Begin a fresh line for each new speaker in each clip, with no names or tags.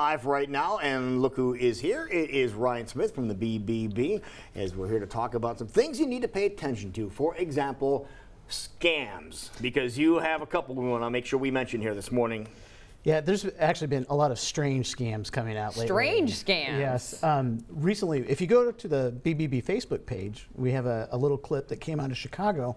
Live right now, and look who is here. It is Ryan Smith from the BBB, as we're here to talk about some things you need to pay attention to. For example, scams, because you have a couple we want to make sure we mention here this morning.
Yeah, there's actually been a lot of strange scams coming out lately.
Strange scams?
Yes. Recently, if you go to the BBB Facebook page, we have a little clip that came out of Chicago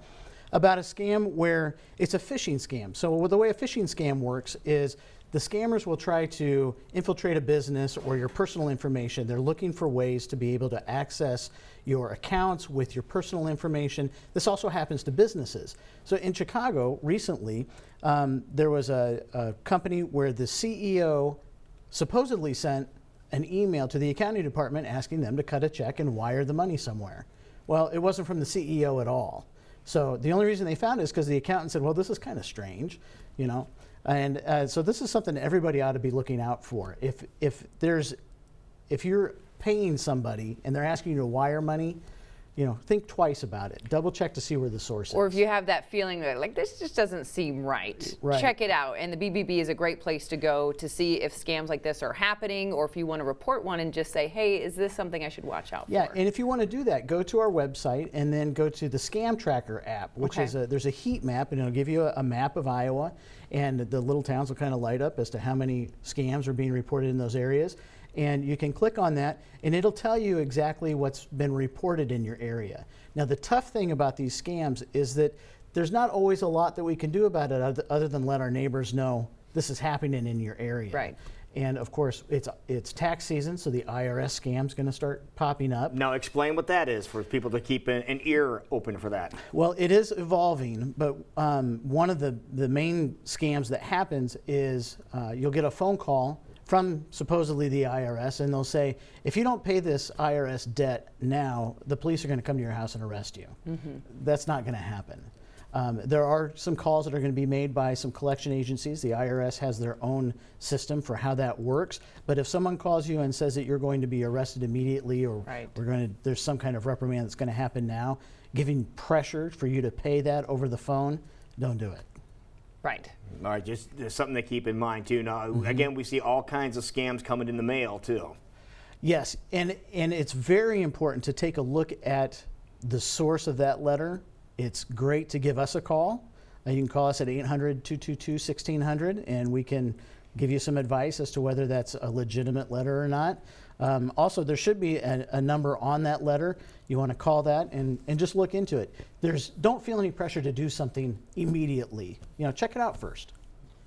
about a scam where it's a phishing scam. So the way a phishing scam works is the scammers will try to infiltrate a business or your personal information. They're looking for ways to be able to access your accounts with your personal information. This also happens to businesses. So in Chicago recently, there was a company where the CEO supposedly sent an email to the accounting department asking them to cut a check and wire the money somewhere. Well, it wasn't from the CEO at all. So the only reason they found it is because the accountant said, well, this is kind of strange, you know. And so this is something everybody ought to be looking out for. If you're paying somebody and they're asking you to wire money, you know, think twice about it. Double check to see where the source is.
Or if you have that feeling that like this just doesn't seem right, check it out. And the BBB is a great place to go to see if scams like this are happening, or if you want to report one and just say, hey, is this something I should watch out for?
Yeah, and if you want to do that, go to our website and then go to the Scam Tracker app, which is there's a heat map, and it'll give you a map of Iowa, and the little towns will kind of light up as to how many scams are being reported in those areas. And you can click on that, and it'll tell you exactly what's been reported in your area. Now, the tough thing about these scams is that there's not always a lot that we can do about it other than let our neighbors know this is happening in your area.
Right.
And of course, it's tax season, so the IRS scam's going to start popping up.
Now, explain what that is for people to keep an ear open for that.
Well, it is evolving, but one of the main scams that happens is you'll get a phone call from supposedly the IRS, and they'll say, if you don't pay this IRS debt now, the police are going to come to your house and arrest you. That's not going to happen. There are some calls that are going to be made by some collection agencies. The IRS has their own system for how that works. But if someone calls you and says that you're going to be arrested immediately, or there's some kind of reprimand that's going to happen now, giving pressure for you to pay that over the phone, don't do it.
Right.
All right, just something to keep in mind too. Now, again, we see all kinds of scams coming in the mail too.
Yes, and it's very important to take a look at the source of that letter. It's great to give us a call. You can call us at 800-222-1600, and we can give you some advice as to whether that's a legitimate letter or not. Also, there should be a number on that letter. You want to call that and just look into it. Don't feel any pressure to do something immediately. You know, check it out first.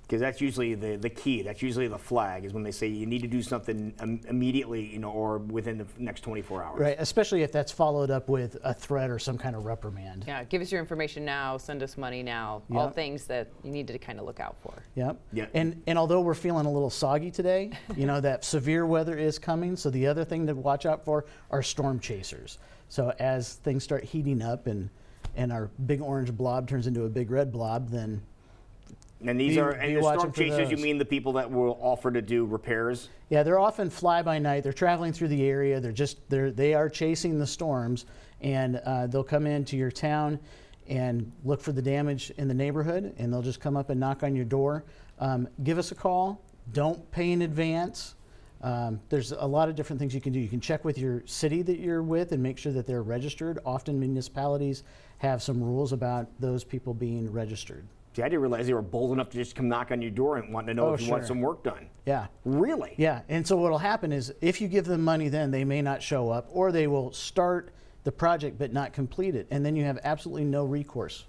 Because that's usually the key. That's usually the flag, is when they say you need to do something immediately, you know, or within the next 24 hours.
Right, especially if that's followed up with a threat or some kind of reprimand.
Yeah, give us your information now, send us money now, all things that you need to kind of look out for.
Yep. And although we're feeling a little soggy today, you know, that severe weather is coming, so the other thing to watch out for are storm chasers. So as things start heating up and our big orange blob turns into a big red blob, then
and these the storm chasers, you mean the people that will offer to do repairs?
Yeah, they're often fly by night. They're traveling through the area. They are chasing the storms, and they'll come into your town and look for the damage in the neighborhood, and they'll just come up and knock on your door. Give us a call. Don't pay in advance. There's a lot of different things you can do. You can check with your city that you're with and make sure that they're registered. Often municipalities have some rules about those people being registered.
See, I didn't realize they were bold enough to just come knock on your door and want to know if you want some work done.
Yeah.
Really?
Yeah, and so what'll happen is if you give them money then, they may not show up, or they will start the project but not complete it, and then you have absolutely no recourse.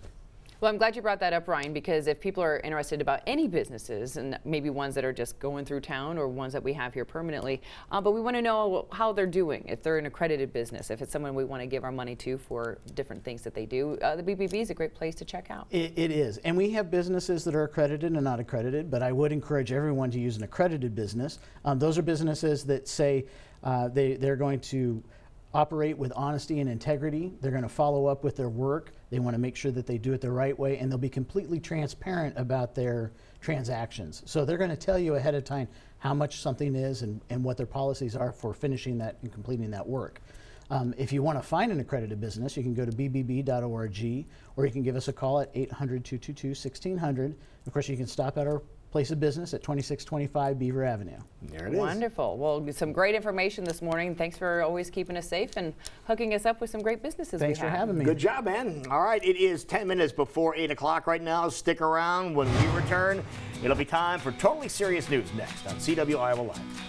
Well, I'm glad you brought that up, Ryan, because if people are interested about any businesses, and maybe ones that are just going through town or ones that we have here permanently, but we want to know how they're doing, if they're an accredited business, if it's someone we want to give our money to for different things that they do, the BBB is a great place to check out.
It is, and we have businesses that are accredited and not accredited, but I would encourage everyone to use an accredited business. Those are businesses that say they're going to operate with honesty and integrity. They're going to follow up with their work. They want to make sure that they do it the right way, and they'll be completely transparent about their transactions. So they're going to tell you ahead of time how much something is and what their policies are for finishing that and completing that work. If you want to find an accredited business, you can go to bbb.org, or you can give us a call at 800-222-1600. Of course, you can stop at our place of business at 2625 Beaver Avenue.
There it is.
Wonderful. Well, some great information this morning. Thanks for always keeping us safe and hooking us up with some great businesses.
Thanks
we
for
have.
having me.
Good job, man. All right, it is 10 minutes before 8 o'clock right now. Stick around. When we return, it'll be time for Totally Serious News next on CW Iowa Live.